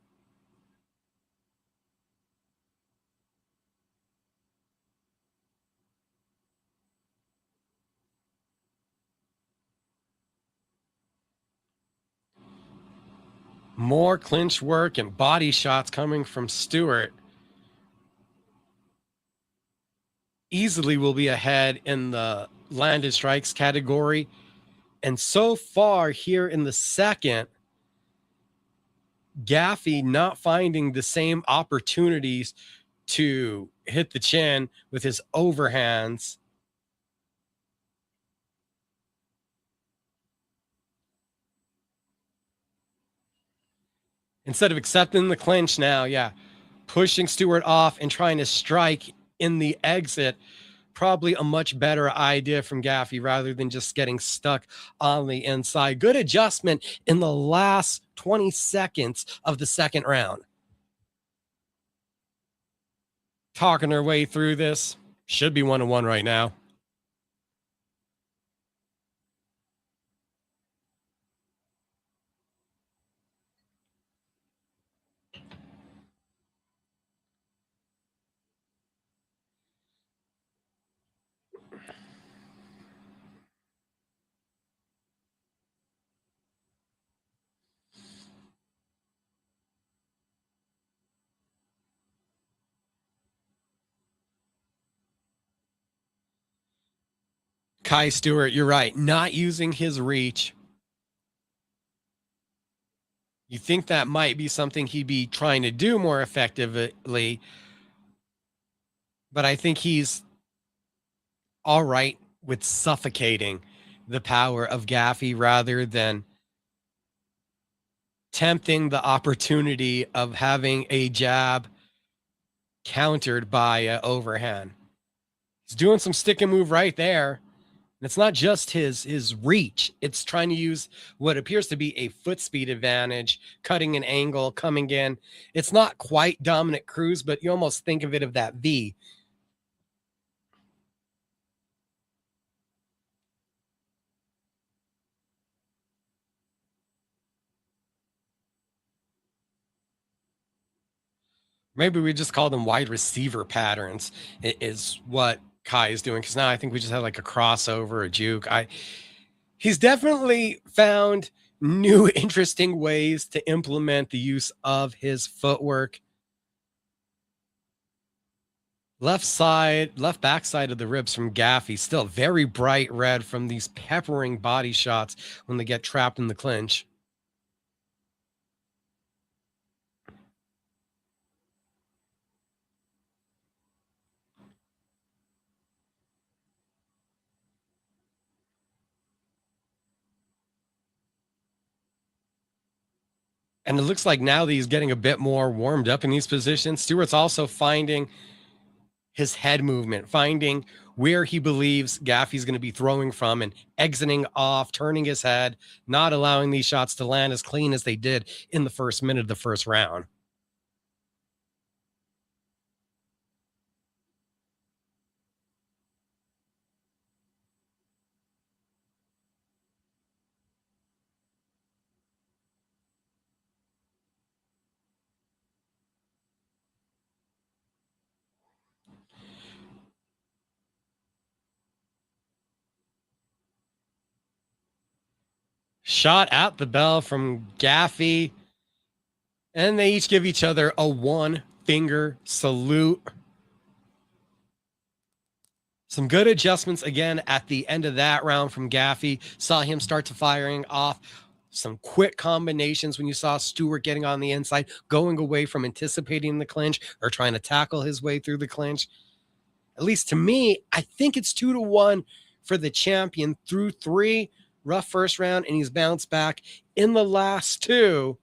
[SPEAKER 1] More clinch work and body shots coming from Stewart. Easily will be ahead in the landed strikes category. And so far here in the second, Gaffey not finding the same opportunities to hit the chin with his overhands. Instead of accepting the clinch now, yeah, pushing Stewart off and trying to strike in the exit. Probably a much better idea from Gaffey rather than just getting stuck on the inside. Good adjustment in the last 20 seconds of the second round. Talking our way through this. Should be 1-1 right now. Kai Stewart, you're right. Not using his reach. You think that might be something he'd be trying to do more effectively, but I think he's all right with suffocating the power of Gaffey rather than tempting the opportunity of having a jab countered by an overhand. He's doing some stick and move right there. And it's not just his reach. It's trying to use what appears to be a foot speed advantage, cutting an angle, coming in. It's not quite Dominic Cruz, but you almost think of it of that V. Maybe we just call them wide receiver patterns is what Kai is doing. Because now I think we just have like a crossover, a juke. He's definitely found new interesting ways to implement the use of his footwork. Left backside of the ribs from Gaffey, still very bright red from these peppering body shots when they get trapped in the clinch. And it looks like now that he's getting a bit more warmed up in these positions, Stewart's also finding his head movement, finding where he believes Gaffey's going to be throwing from and exiting off, turning his head, not allowing these shots to land as clean as they did in the first minute of the first round. Shot at the bell from Gaffey, and they each give each other a one finger salute. Some good adjustments again at the end of that round from Gaffey. Saw him start to firing off some quick combinations when you saw Stewart getting on the inside, going away from anticipating the clinch or trying to tackle his way through the clinch. At least to me, I think it's 2-1 for the champion through 3. Rough first round, and he's bounced back in the last 2.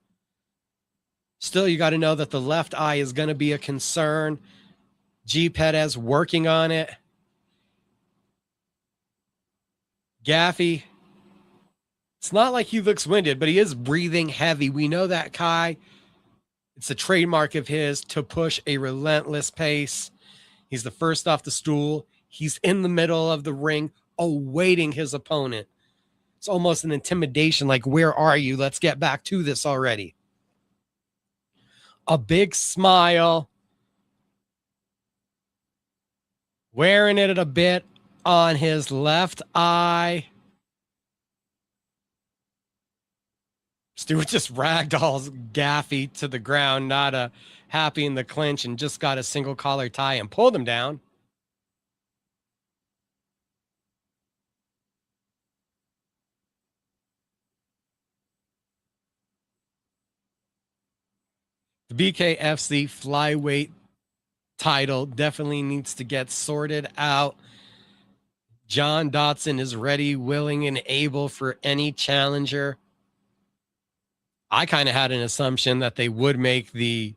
[SPEAKER 1] Still, you got to know that the left eye is going to be a concern. G. Perez working on it. Gaffey, it's not like he looks winded, but he is breathing heavy. We know that, Kai. It's a trademark of his to push a relentless pace. He's the first off the stool. He's in the middle of the ring, awaiting his opponent. It's almost an intimidation, like, where are you? Let's get back to this already. A big smile. Wearing it a bit on his left eye. Stewart just ragdolls Gaffey to the ground, not happy in the clinch, and just got a single collar tie and pulled him down. The BKFC flyweight title definitely needs to get sorted out. John Dodson is ready, willing, and able for any challenger. I kind of had an assumption that they would make the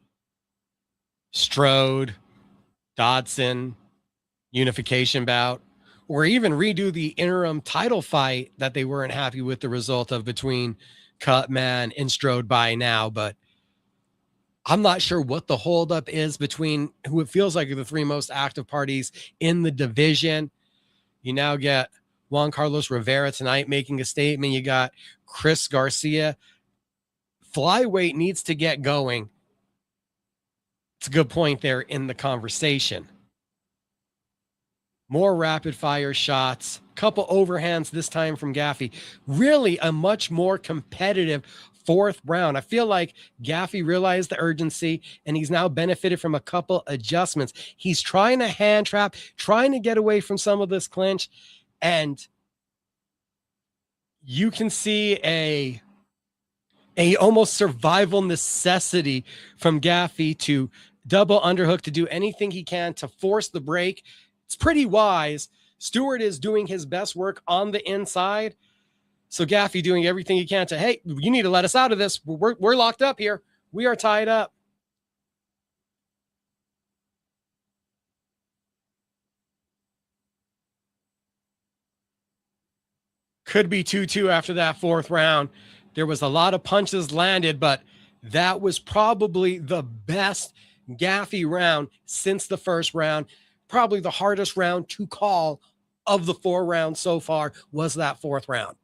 [SPEAKER 1] Strode Dodson unification bout, or even redo the interim title fight that they weren't happy with the result of between Cutman and Strode by now. But I'm not sure what the holdup is between who it feels like are the 3 most active parties in the division. You now get Juan Carlos Rivera tonight making a statement. You got Chris Garcia. Flyweight needs to get going. It's a good point there in the conversation. More rapid fire shots, couple overhands this time from Gaffey. Really a much more competitive 4th round. I feel like Gaffey realized the urgency, and he's now benefited from a couple adjustments. He's trying to hand trap, trying to get away from some of this clinch, and you can see a almost survival necessity from Gaffey to double underhook, to do anything he can to force the break. It's pretty wise. Stewart is doing his best work on the inside. So Gaffey doing everything he can to, hey, you need to let us out of this. We're locked up here. We are tied up. Could be 2-2 after that 4th round. There was a lot of punches landed, but that was probably the best Gaffey round since the 1st round. Probably the hardest round to call of the 4 rounds so far was that 4th round.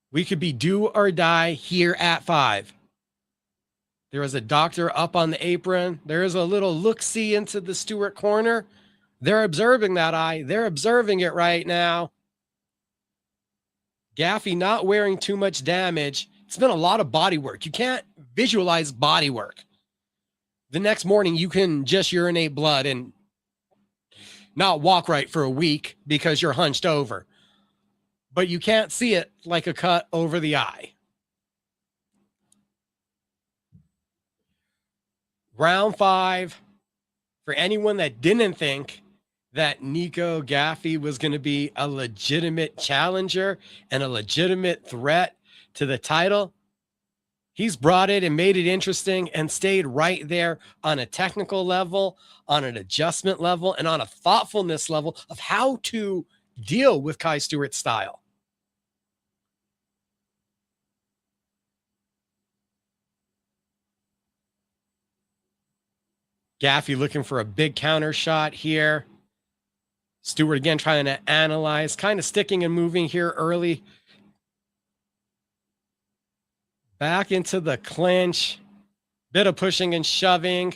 [SPEAKER 1] We could be do or die here at 5. There is a doctor up on the apron. There is a little look-see into the Stewart corner. They're observing that eye. They're observing it right now. Gaffey not wearing too much damage. It's been a lot of body work. You can't visualize body work. The next morning, you can just urinate blood and not walk right for a week because you're hunched over. But you can't see it like a cut over the eye. Round 5, for anyone that didn't think that Nico Gaffey was going to be a legitimate challenger and a legitimate threat to the title, he's brought it and made it interesting and stayed right there on a technical level, on an adjustment level, and on a thoughtfulness level of how to deal with Kai Stewart's style. Gaffey looking for a big counter shot here. Stewart again trying to analyze, kind of sticking and moving here early. Back into the clinch. Bit of pushing and shoving.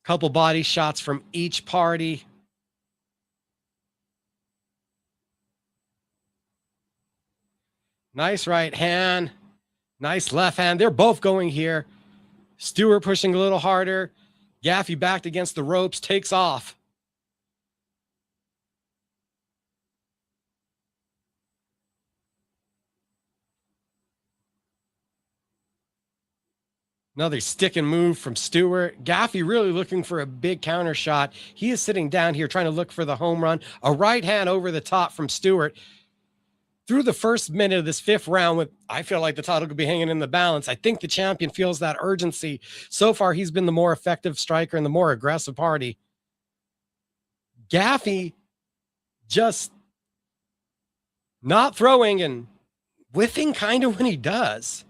[SPEAKER 1] Couple body shots from each party. Nice right hand. Nice left hand. They're both going here. Stewart pushing a little harder. Gaffey backed against the ropes, takes off. Another stick and move from Stewart. Gaffey really looking for a big counter shot. He is sitting down here trying to look for the home run. A right hand over the top from Stewart. Through the first minute of this fifth round, with I feel like the title could be hanging in the balance. I think the champion feels that urgency. So far, he's been the more effective striker and the more aggressive party. Gaffey just not throwing and whiffing kind of when he does.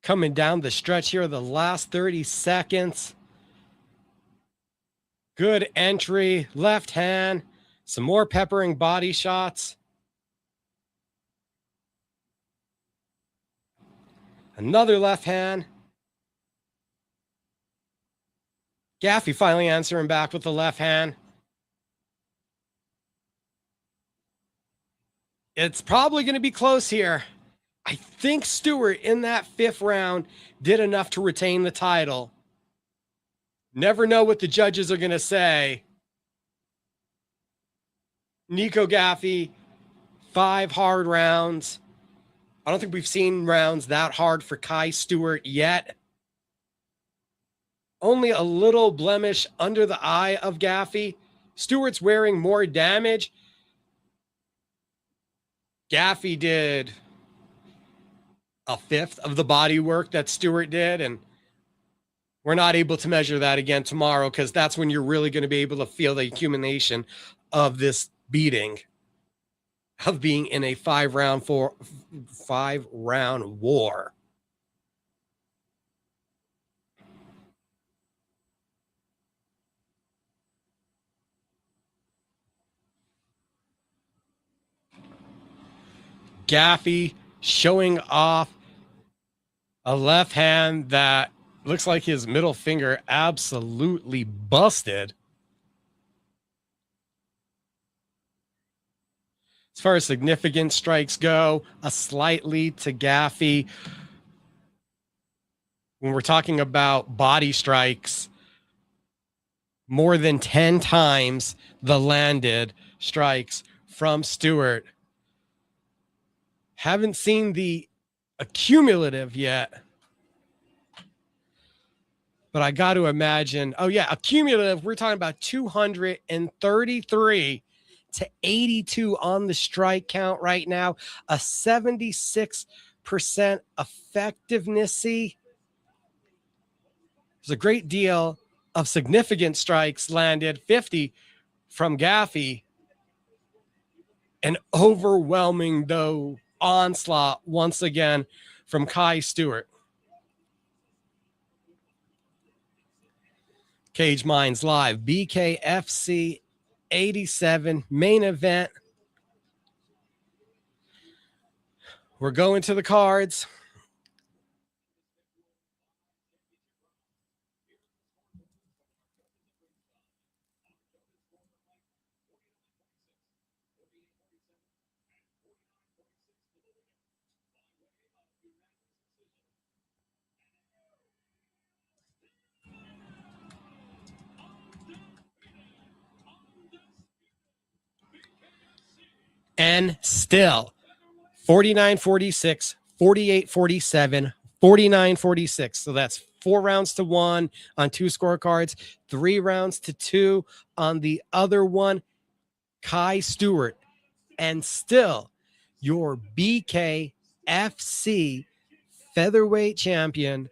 [SPEAKER 1] Coming down the stretch here, the last 30 seconds. Good entry, left hand, some more peppering body shots. Another left hand. Gaffey finally answering back with the left hand. It's probably going to be close here. I think Stewart in that fifth round did enough to retain the title. Never know what the judges are going to say. Nico Gaffey, 5 hard rounds. I don't think we've seen rounds that hard for Kai Stewart yet. Only a little blemish under the eye of Gaffey. Stewart's wearing more damage. Gaffey did a fifth of the body work that Stewart did, and we're not able to measure that again tomorrow because that's when you're really going to be able to feel the accumulation of this beating, of being in a 5-round war. Gaffey showing off a left hand that looks like his middle finger absolutely busted. As far as significant strikes go, a slight lead to Gaffey. When we're talking about body strikes, more than 10 times the landed strikes from Stewart. Haven't seen the accumulative yet, but I got to imagine. Oh, yeah, accumulative. We're talking about 233 to 82 on the strike count right now, a 76% effectiveness. There's a great deal of significant strikes landed, 50 from Gaffey. An overwhelming, though, onslaught once again from Kai Stewart. Cage Minds Live, BKFC 87 main event. We're going to the cards. And still 49-46, 48-47, 49-46. So that's 4 rounds to 1 on 2 scorecards, 3 rounds to 2 on the other one. Kai Stewart, and still your BKFC featherweight champion,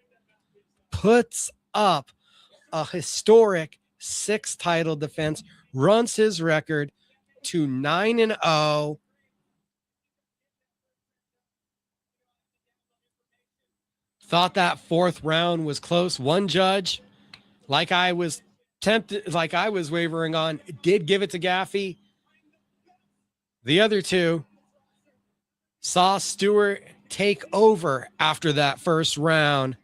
[SPEAKER 1] puts up a historic 6 title defense, runs his record to 9-0. Thought that 4th round was close. One judge, like I was wavering on, did give it to Gaffey. The other 2 saw Stewart take over after that 1st round.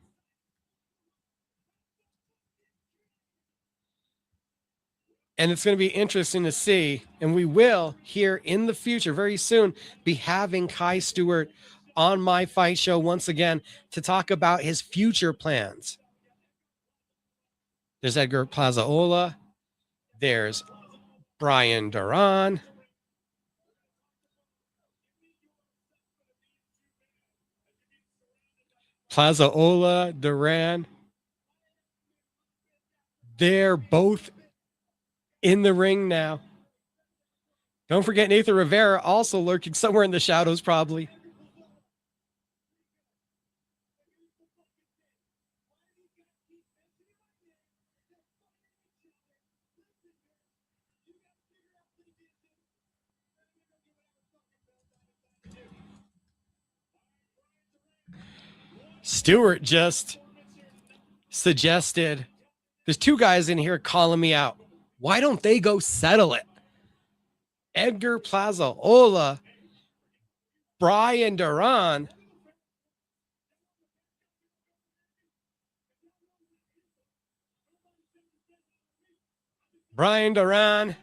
[SPEAKER 1] And it's going to be interesting to see. And we will, here in the future, very soon, be having Kai Stewart on my fight show once again to talk about his future plans. There's Edgar Plazaola. There's Brian Duran. Plazaola, Duran. They're both in the ring now. Don't forget Nathan Rivera also lurking somewhere in the shadows, probably. Stewart just suggested there's two guys in here calling me out. Why don't they go settle it? Edgar Plazaola, Brian Duran. Brian Duran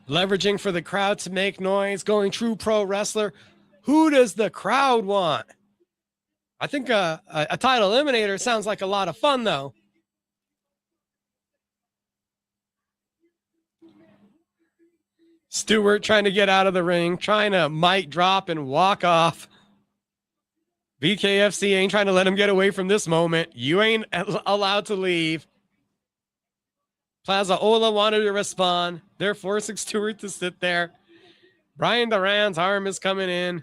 [SPEAKER 1] leveraging for the crowd to make noise, going true pro wrestler. Who does the crowd want? I think a title eliminator sounds like a lot of fun, though. Stewart trying to get out of the ring, trying to mic drop and walk off. BKFC ain't trying to let him get away from this moment. You ain't allowed to leave. Plazaola wanted to respond. They're forcing Stewart to sit there. Brian Duran's arm is coming in.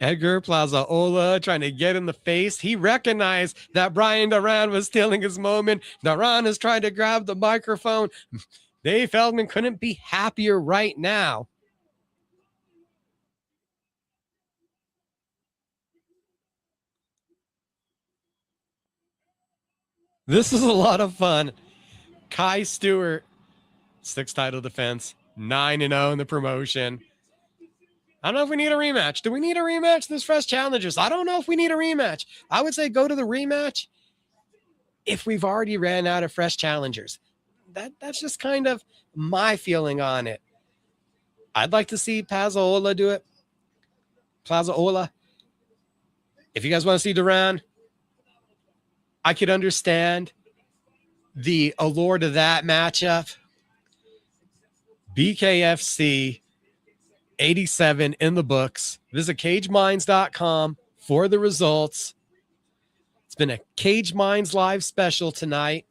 [SPEAKER 1] Edgar Plazaola trying to get in the face. He recognized that Brian Duran was stealing his moment. Duran is trying to grab the microphone. Dave Feldman couldn't be happier right now. This is a lot of fun. Kai Stewart, 6 title defense, 9-0 in the promotion. I don't know if we need a rematch. Do we need a rematch? There's fresh challengers. I don't know if we need a rematch. I would say go to the rematch if we've already ran out of fresh challengers. That's just kind of my feeling on it. I'd like to see Plazaola do it. Plazaola. If you guys want to see Duran, I could understand the allure to that matchup. BKFC 87 in the books. Visit cageminds.com for the results. It's been a Cage Minds live special tonight.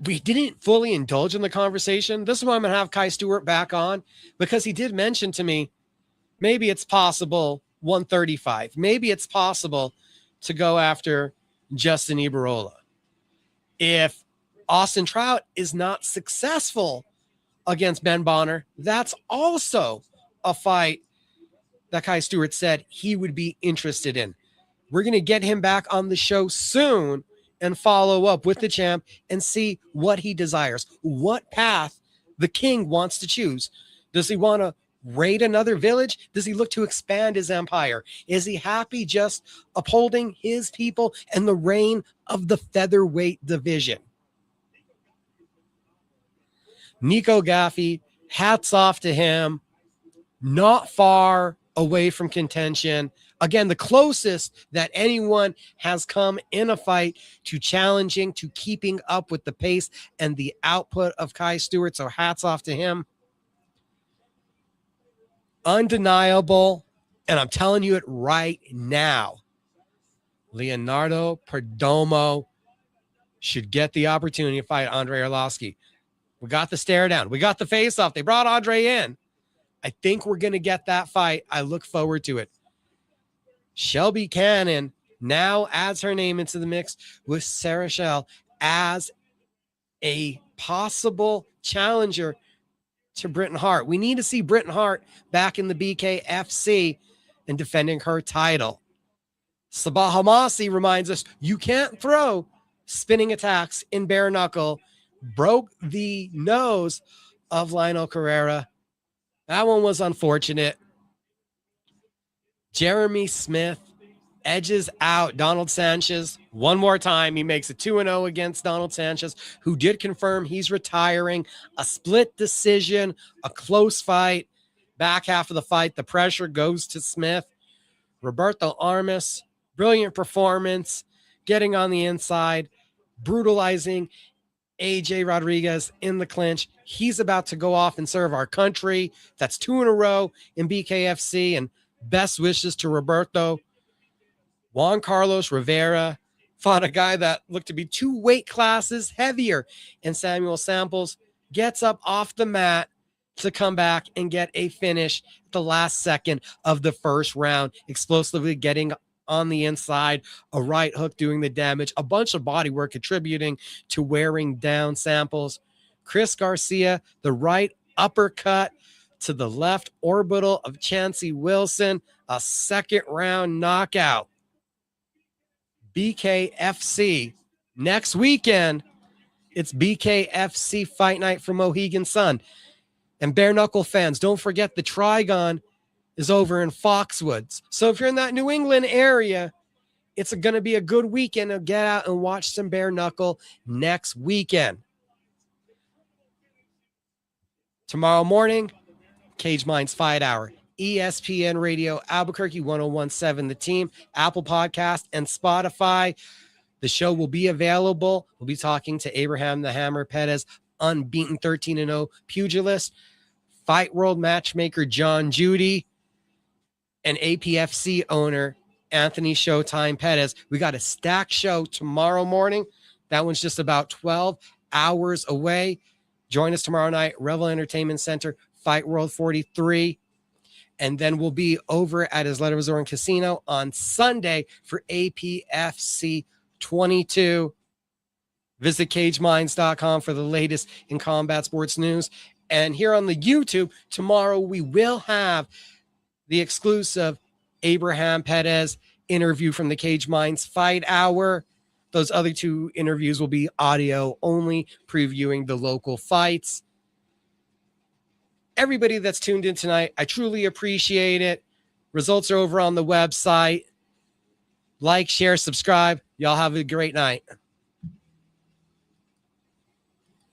[SPEAKER 1] We didn't fully indulge in the conversation. This is why I'm going to have Kai Stewart back on, because he did mention to me, maybe it's possible 135. Maybe it's possible to go after Justin Ibarola. If Austin Trout is not successful against Ben Bonner, that's also a fight that Kai Stewart said he would be interested in. We're going to get him back on the show soon and follow up with the champ and see what he desires, what path the king wants to choose. Does he want to raid another village? Does he look to expand his empire? Is he happy just upholding his people and the reign of the featherweight division? Nico Gaffey, hats off to him. Not far away from contention. Again, the closest that anyone has come in a fight to challenging, to keeping up with the pace and the output of Kai Stewart. So hats off to him. Undeniable. And I'm telling you it right now. Leonardo Perdomo should get the opportunity to fight Andrei Arlovsky. We got the stare down. We got the face off. They brought Andre in. I think we're going to get that fight. I look forward to it. Shelby Cannon now adds her name into the mix with Sarah Shell as a possible challenger to Britton Hart. We need to see Britton Hart back in the BKFC and defending her title. Sabah Hamasi reminds us you can't throw spinning attacks in bare knuckle. Broke the nose of Lionel Carrera. That one was unfortunate. Jeremy Smith edges out Donald Sanchez one more time. He makes it 2-0 against Donald Sanchez, who did confirm he's retiring. A split decision, a close fight. Back half of the fight, the pressure goes to Smith. Roberto Armas, brilliant performance, getting on the inside, brutalizing AJ Rodriguez in the clinch. He's about to go off and serve our country. That's 2 in a row in BKFC, and best wishes to Roberto. Juan Carlos Rivera fought a guy that looked to be 2 weight classes heavier, and Samuel Samples gets up off the mat to come back and get a finish at the last second of the first round, explosively getting on the inside, a right hook doing the damage, a bunch of body work contributing to wearing down Samples. Chris Garcia, the right uppercut to the left orbital of Chancey Wilson, a second round knockout. BKFC next weekend. It's BKFC Fight Night for Mohegan Sun. And bare knuckle fans, don't forget the Trigon is over in Foxwoods. So if you're in that New England area, it's going to be a good weekend to get out and watch some bare knuckle next weekend. Tomorrow morning, Cage Minds Fight Hour, ESPN Radio, Albuquerque 1017, The Team, Apple Podcast, and Spotify. The show will be available. We'll be talking to Abraham the Hammer Perez, unbeaten 13-0 pugilist, Fight World matchmaker John Judy, and APFC owner Anthony Showtime Perez. We got a stacked show tomorrow morning. That one's just about 12 hours away. Join us tomorrow night, Revel Entertainment Center, Fight World 43. And then we'll be over at his Letter Resort and Casino on Sunday for APFC 22. Visit cageminds.com for the latest in combat sports news. And here on the YouTube, tomorrow we will have the exclusive Abraham Perez interview from the Cage Minds Fight Hour. Those other 2 interviews will be audio only, previewing the local fights. Everybody that's tuned in tonight, I truly appreciate it. Results are over on the website. Like, share, subscribe. Y'all have a great night.